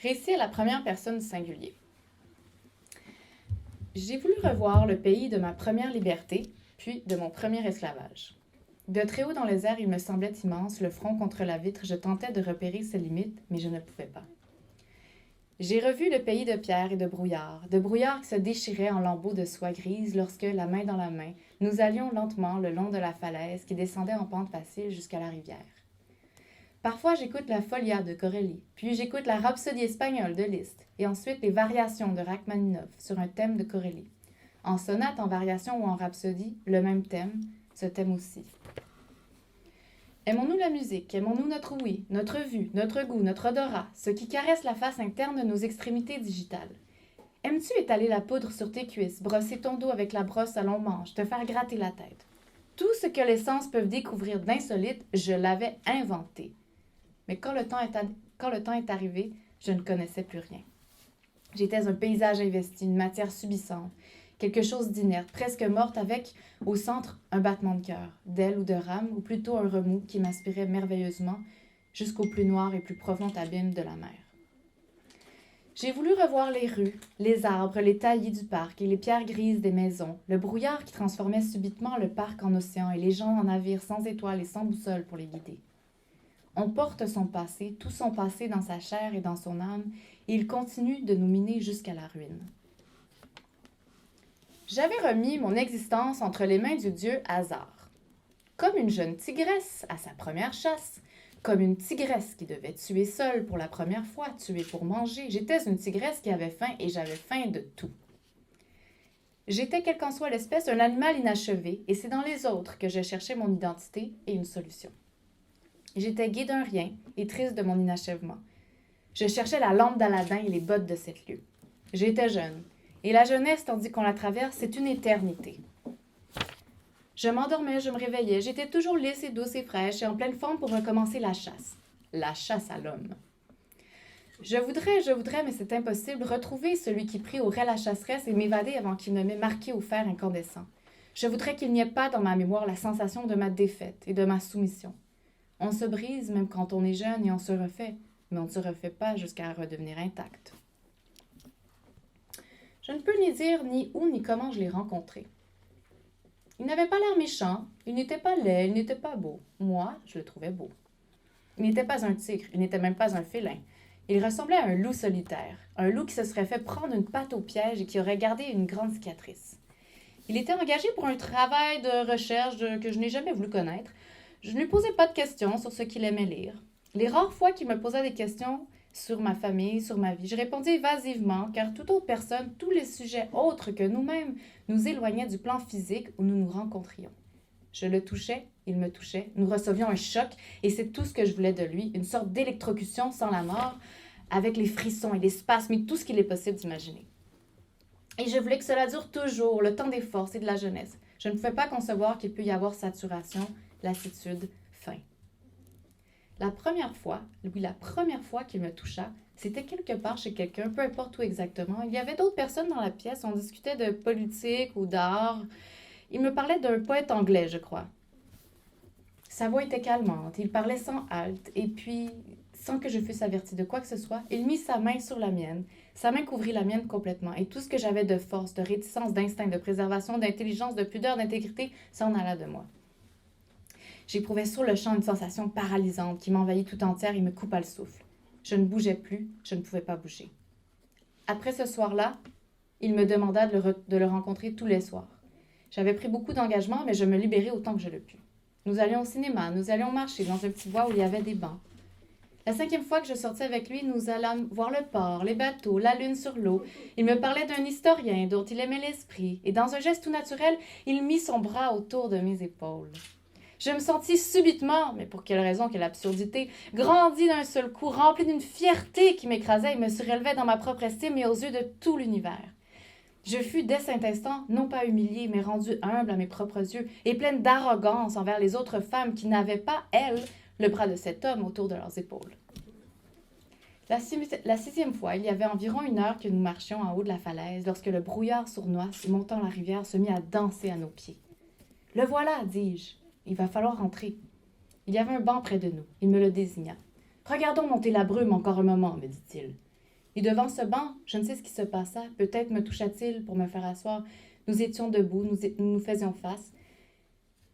Récit à la première personne singulier. J'ai voulu revoir le pays de ma première liberté, puis de mon premier esclavage. De très haut dans les airs, il me semblait immense, le front contre la vitre, je tentais de repérer ses limites, mais je ne pouvais pas. J'ai revu le pays de pierre et de brouillard qui se déchirait en lambeaux de soie grise lorsque, la main dans la main, nous allions lentement le long de la falaise qui descendait en pente facile jusqu'à la rivière. Parfois, j'écoute la Folia de Corelli, puis j'écoute la Rhapsodie espagnole de Liszt, et ensuite les variations de Rachmaninoff sur un thème de Corelli. En sonate, en variation ou en rhapsodie, le même thème, ce thème aussi. Aimons-nous la musique, aimons-nous notre ouïe, notre vue, notre goût, notre odorat, ce qui caresse la face interne de nos extrémités digitales. Aimes-tu étaler la poudre sur tes cuisses, brosser ton dos avec la brosse à long manche, te faire gratter la tête? Tout ce que les sens peuvent découvrir d'insolite, je l'avais inventé. Mais quand le temps est arrivé, je ne connaissais plus rien. J'étais un paysage investi, une matière subissante, quelque chose d'inerte, presque morte, avec, au centre, un battement de cœur, d'aile ou de rame, ou plutôt un remous qui m'aspirait merveilleusement jusqu'au plus noir et plus profond abîme de la mer. J'ai voulu revoir les rues, les arbres, les taillis du parc et les pierres grises des maisons, le brouillard qui transformait subitement le parc en océan et les gens en navires sans étoiles et sans boussole pour les guider. On porte son passé, tout son passé dans sa chair et dans son âme, et il continue de nous miner jusqu'à la ruine. J'avais remis mon existence entre les mains du dieu Hasard. Comme une jeune tigresse à sa première chasse, comme une tigresse qui devait tuer seule pour la première fois, tuer pour manger, j'étais une tigresse qui avait faim et j'avais faim de tout. J'étais, quelle qu'en soit l'espèce, un animal inachevé, et c'est dans les autres que je cherchais mon identité et une solution. J'étais gaie d'un rien et triste de mon inachèvement. Je cherchais la lampe d'Aladin et les bottes de cette lieue. J'étais jeune, et la jeunesse, tandis qu'on la traverse, c'est une éternité. Je m'endormais, je me réveillais, j'étais toujours lisse et douce et fraîche et en pleine forme pour recommencer la chasse à l'homme. Je voudrais, mais c'est impossible, retrouver celui qui priorait la chasseresse et m'évader avant qu'il ne m'ait marqué au fer incandescent. Je voudrais qu'il n'y ait pas dans ma mémoire la sensation de ma défaite et de ma soumission. On se brise même quand on est jeune et on se refait, mais on ne se refait pas jusqu'à redevenir intact. Je ne peux ni dire ni où ni comment je l'ai rencontré. Il n'avait pas l'air méchant, il n'était pas laid, il n'était pas beau. Moi, je le trouvais beau. Il n'était pas un tigre, il n'était même pas un félin. Il ressemblait à un loup solitaire, un loup qui se serait fait prendre une patte au piège et qui aurait gardé une grande cicatrice. Il était engagé pour un travail de recherche que je n'ai jamais voulu connaître. Je ne lui posais pas de questions sur ce qu'il aimait lire. Les rares fois qu'il me posait des questions sur ma famille, sur ma vie, je répondais évasivement, car toute autre personne, tous les sujets autres que nous-mêmes, nous éloignaient du plan physique où nous nous rencontrions. Je le touchais, il me touchait, nous recevions un choc, et c'est tout ce que je voulais de lui, une sorte d'électrocution sans la mort, avec les frissons et les spasmes et tout ce qu'il est possible d'imaginer. Et je voulais que cela dure toujours, le temps des forces et de la jeunesse. Je ne pouvais pas concevoir qu'il peut y avoir saturation, lassitude, faim. La première fois qu'il me toucha, c'était quelque part chez quelqu'un, peu importe où exactement. Il y avait d'autres personnes dans la pièce, on discutait de politique ou d'art. Il me parlait d'un poète anglais, je crois. Sa voix était calmante, il parlait sans halte, et puis, sans que je fusse avertie de quoi que ce soit, il mit sa main sur la mienne. Sa main couvrit la mienne complètement, et tout ce que j'avais de force, de réticence, d'instinct, de préservation, d'intelligence, de pudeur, d'intégrité, s'en alla de moi. J'éprouvais sur le champ une sensation paralysante qui m'envahit tout entière et me coupa le souffle. Je ne bougeais plus, je ne pouvais pas bouger. Après ce soir-là, il me demanda de le rencontrer tous les soirs. J'avais pris beaucoup d'engagement, mais je me libérais autant que je le pus. Nous allions au cinéma, nous allions marcher dans un petit bois où il y avait des bancs. La 5e fois que je sortais avec lui, nous allâmes voir le port, les bateaux, la lune sur l'eau. Il me parlait d'un historien dont il aimait l'esprit, et dans un geste tout naturel, il mit son bras autour de mes épaules. Je me sentis subitement, mais pour quelle raison, quelle absurdité, grandi d'un seul coup, rempli d'une fierté qui m'écrasait et me surélevait dans ma propre estime et aux yeux de tout l'univers. Je fus dès cet instant, non pas humiliée, mais rendue humble à mes propres yeux et pleine d'arrogance envers les autres femmes qui n'avaient pas, elles, le bras de cet homme autour de leurs épaules. La 6e fois, il y avait environ 1 heure que nous marchions en haut de la falaise lorsque le brouillard sournois, montant la rivière, se mit à danser à nos pieds. « Le voilà, dis-je. Il va falloir rentrer. » Il y avait un banc près de nous. Il me le désigna. « Regardons monter la brume encore un moment, me dit-il. Et devant ce banc, je ne sais ce qui se passa. Peut-être me toucha-t-il pour me faire asseoir. Nous étions debout, nous faisions face.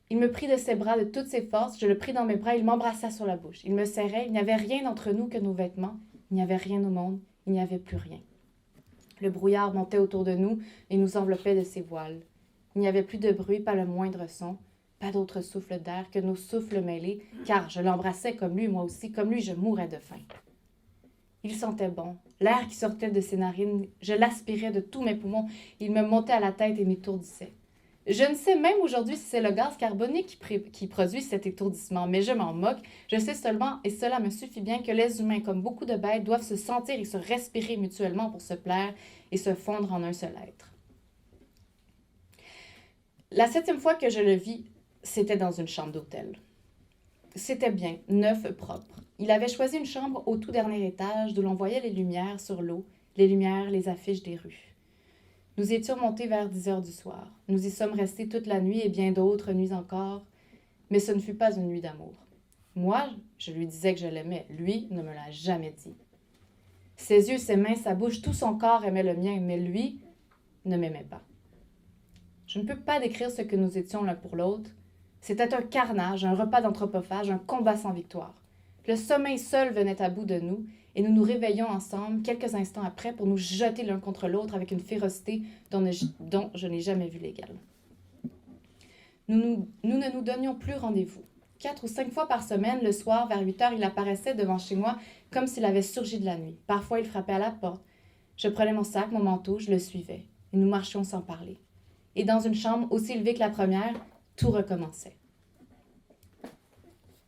Il me prit de ses bras de toutes ses forces, je le pris dans mes bras, il m'embrassa sur la bouche. Il me serrait, il n'y avait rien entre nous que nos vêtements, il n'y avait rien au monde, il n'y avait plus rien. Le brouillard montait autour de nous et nous enveloppait de ses voiles. Il n'y avait plus de bruit, pas le moindre son, pas d'autre souffle d'air que nos souffles mêlés, car je l'embrassais comme lui, moi aussi, comme lui, je mourais de faim. Il sentait bon, l'air qui sortait de ses narines, je l'aspirais de tous mes poumons, il me montait à la tête et m'étourdissait. Je ne sais même aujourd'hui si c'est le gaz carbonique qui produit cet étourdissement, mais je m'en moque. Je sais seulement, et cela me suffit bien, que les humains, comme beaucoup de bêtes, doivent se sentir et se respirer mutuellement pour se plaire et se fondre en un seul être. La 7e fois que je le vis, c'était dans une chambre d'hôtel. C'était bien, neuf, propre. Il avait choisi une chambre au tout dernier étage, d'où l'on voyait les lumières sur l'eau, les lumières, les affiches des rues. Nous étions montés vers 10 heures du soir. Nous y sommes restés toute la nuit et bien d'autres nuits encore, mais ce ne fut pas une nuit d'amour. Moi, je lui disais que je l'aimais. Lui ne me l'a jamais dit. Ses yeux, ses mains, sa bouche, tout son corps aimait le mien, mais lui ne m'aimait pas. Je ne peux pas décrire ce que nous étions l'un pour l'autre. C'était un carnage, un repas d'anthropophage, un combat sans victoire. Le sommeil seul venait à bout de nous, et nous nous réveillions ensemble quelques instants après pour nous jeter l'un contre l'autre avec une férocité dont je n'ai jamais vu l'égale. Nous ne nous donnions plus rendez-vous. 4 ou 5 fois par semaine, le soir, vers 8 heures, il apparaissait devant chez moi comme s'il avait surgi de la nuit. Parfois, il frappait à la porte. Je prenais mon sac, mon manteau, je le suivais. Et nous marchions sans parler. Et dans une chambre aussi élevée que la première, tout recommençait.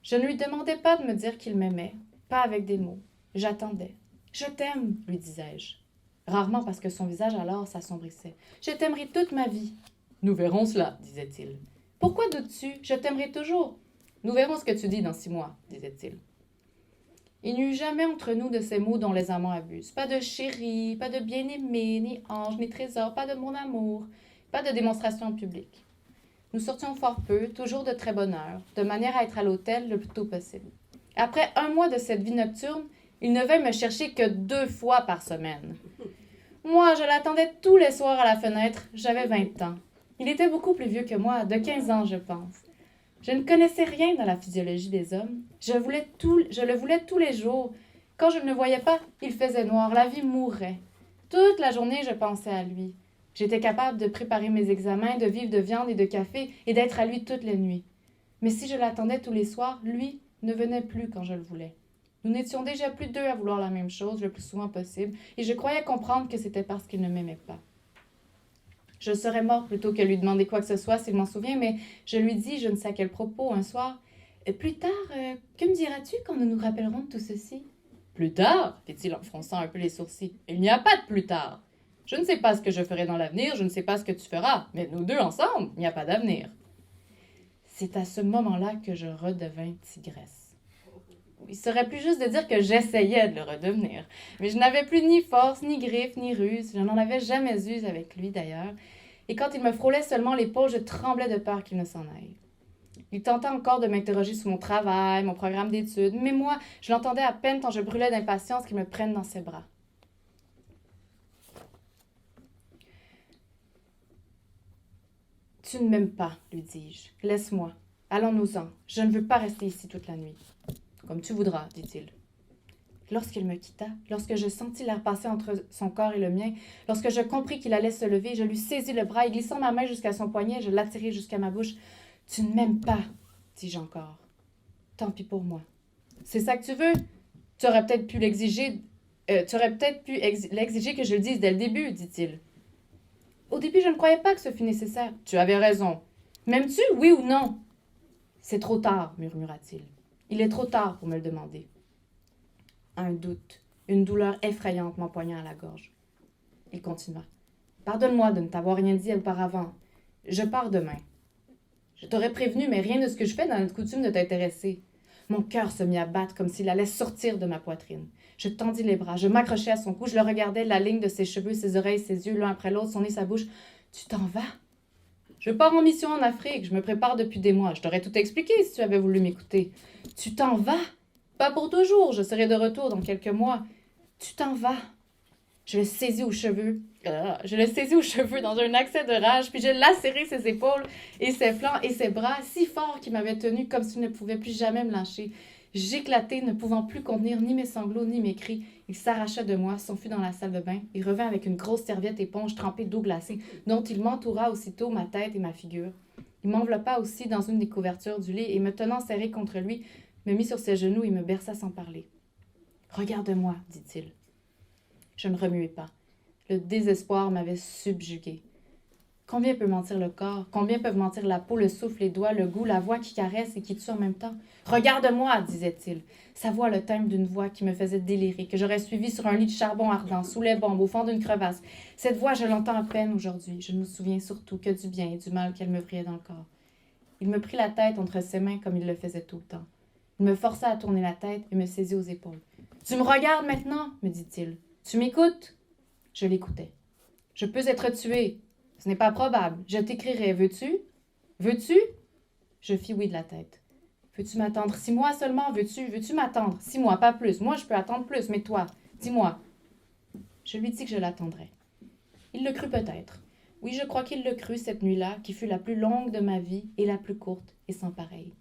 Je ne lui demandais pas de me dire qu'il m'aimait, pas avec des mots. J'attendais. « Je t'aime », lui disais-je. Rarement parce que son visage alors s'assombrissait. « Je t'aimerai toute ma vie. »« Nous verrons cela, » disait-il. « Pourquoi doutes-tu? Je t'aimerai toujours. »« Nous verrons ce que tu dis dans 6 mois, » disait-il. Il n'y eut jamais entre nous de ces mots dont les amants abusent. Pas de chéri, pas de bien-aimé, ni ange, ni trésor, pas de mon amour, pas de démonstration publique. Nous sortions fort peu, toujours de très bonne heure, de manière à être à l'hôtel le plus tôt possible. Après 1 mois de cette vie nocturne, il ne vint me chercher que 2 fois par semaine. Moi, je l'attendais tous les soirs à la fenêtre. J'avais 20 ans. Il était beaucoup plus vieux que moi, de 15 ans, je pense. Je ne connaissais rien dans la physiologie des hommes. Je le voulais tous les jours. Quand je ne le voyais pas, il faisait noir, la vie mourait. Toute la journée, je pensais à lui. J'étais capable de préparer mes examens, de vivre de viande et de café et d'être à lui toutes les nuits. Mais si je l'attendais tous les soirs, lui ne venait plus quand je le voulais. Nous n'étions déjà plus 2 à vouloir la même chose le plus souvent possible, et je croyais comprendre que c'était parce qu'il ne m'aimait pas. Je serais morte plutôt que lui demander quoi que ce soit s'il m'en souvient, mais je lui dis, je ne sais à quel propos, un soir, « Plus tard, que me diras-tu quand nous nous rappellerons de tout ceci? »« Plus tard » fit-il en fronçant un peu les sourcils. « Il n'y a pas de plus tard. Je ne sais pas ce que je ferai dans l'avenir, je ne sais pas ce que tu feras, mais nous deux ensemble, il n'y a pas d'avenir. » C'est à ce moment-là que je redevins tigresse. Il serait plus juste de dire que j'essayais de le redevenir. Mais je n'avais plus ni force, ni griffes, ni ruse. Je n'en avais jamais eu avec lui, d'ailleurs. Et quand il me frôlait seulement l'épaule, je tremblais de peur qu'il ne s'en aille. Il tenta encore de m'interroger sur mon travail, mon programme d'études, mais moi, je l'entendais à peine tant je brûlais d'impatience qu'il me prenne dans ses bras. « Tu ne m'aimes pas, lui dis-je. Laisse-moi. Allons-nous-en. Je ne veux pas rester ici toute la nuit. » « Comme tu voudras, dit-il. » Lorsqu'il me quitta, lorsque je sentis l'air passer entre son corps et le mien, lorsque je compris qu'il allait se lever, je lui saisis le bras et glissant ma main jusqu'à son poignet, je l'attirai jusqu'à ma bouche. « Tu ne m'aimes pas, dis-je encore. Tant pis pour moi. C'est ça que tu veux? Tu aurais peut-être pu l'exiger que je le dise dès le début, dit-il. Au début, je ne croyais pas que ce fût nécessaire. Tu avais raison. M'aimes-tu, oui ou non? C'est trop tard, murmura-t-il. Il est trop tard pour me le demander. Un doute, une douleur effrayante m'empoigna à la gorge. Il continua. Pardonne-moi de ne t'avoir rien dit auparavant. Je pars demain. Je t'aurais prévenu, mais rien de ce que je fais n'a notre coutume de t'intéresser. Mon cœur se mit à battre comme s'il allait sortir de ma poitrine. Je tendis les bras, je m'accrochai à son cou, je le regardais, la ligne de ses cheveux, ses oreilles, ses yeux, l'un après l'autre, son nez, sa bouche. Tu t'en vas? Je pars en mission en Afrique, je me prépare depuis des mois. Je t'aurais tout expliqué si tu avais voulu m'écouter. Tu t'en vas? Pas pour toujours, je serai de retour dans quelques mois. Tu t'en vas? Je le saisis aux cheveux. Je le saisis aux cheveux dans un accès de rage, puis je lacérai ses épaules et ses flancs et ses bras si fort qu'il m'avait tenu comme s'il ne pouvait plus jamais me lâcher. J'éclatai, ne pouvant plus contenir ni mes sanglots ni mes cris. Il s'arracha de moi, s'enfuit dans la salle de bain et revint avec une grosse serviette éponge trempée d'eau glacée, dont il m'entoura aussitôt ma tête et ma figure. Il m'enveloppa aussi dans une des couvertures du lit et, me tenant serré contre lui, me mit sur ses genoux et me berça sans parler. « Regarde-moi, dit-il. » Je ne remuai pas. Le désespoir m'avait subjuguée. Combien peut mentir le corps? Combien peuvent mentir la peau, le souffle, les doigts, le goût, la voix qui caresse et qui tue en même temps? « Regarde-moi, disait-il. » Sa voix, le timbre d'une voix qui me faisait délirer, que j'aurais suivi sur un lit de charbon ardent, sous les bombes, au fond d'une crevasse. Cette voix, je l'entends à peine aujourd'hui. Je ne me souviens surtout que du bien et du mal qu'elle me vrillait dans le corps. Il me prit la tête entre ses mains comme il le faisait tout le temps. Il me força à tourner la tête et me saisit aux épaules. « Tu me regardes maintenant, me dit-il. Tu m'écoutes? » Je l'écoutais. « Je peux être tué. Ce n'est pas probable. Je t'écrirai. Veux-tu? Veux-tu? » Je fis oui de la tête. « Veux-tu m'attendre 6 mois seulement? Veux-tu m'attendre? 6 mois, pas plus. Moi, je peux attendre plus, mais toi, dis-moi. » Je lui dis que je l'attendrais. Il le crut peut-être. Oui, je crois qu'il le crut cette nuit-là, qui fut la plus longue de ma vie et la plus courte et sans pareille.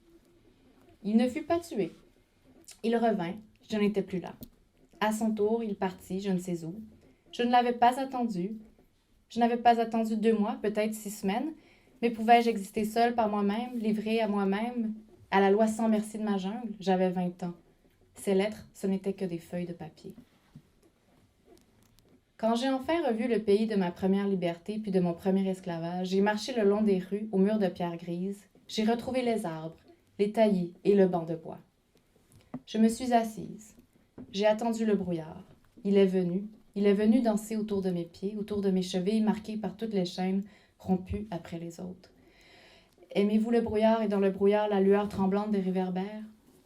Il ne fut pas tué. Il revint. Je n'étais plus là. À son tour, il partit, je ne sais où. Je ne l'avais pas attendu. Je n'avais pas attendu 2 mois, peut-être 6 semaines, mais pouvais-je exister seule par moi-même, livrée à moi-même, à la loi sans merci de ma jungle? J'avais 20 ans. Ces lettres, ce n'étaient que des feuilles de papier. Quand j'ai enfin revu le pays de ma première liberté puis de mon premier esclavage, j'ai marché le long des rues aux murs de pierre grise. J'ai retrouvé les arbres, les taillis et le banc de bois. Je me suis assise. J'ai attendu le brouillard. Il est venu danser autour de mes pieds, autour de mes chevilles marquées par toutes les chaînes rompues après les autres. Aimez-vous le brouillard et dans le brouillard la lueur tremblante des réverbères?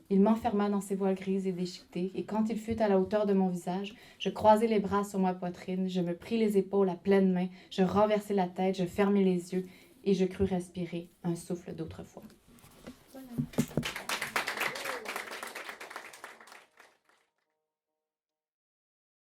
Il m'enferma dans ses voiles grises et déchiquetées, et quand il fut à la hauteur de mon visage, je croisai les bras sur ma poitrine, je me pris les épaules à pleines mains, je renversai la tête, je fermai les yeux, et je crus respirer un souffle d'autrefois.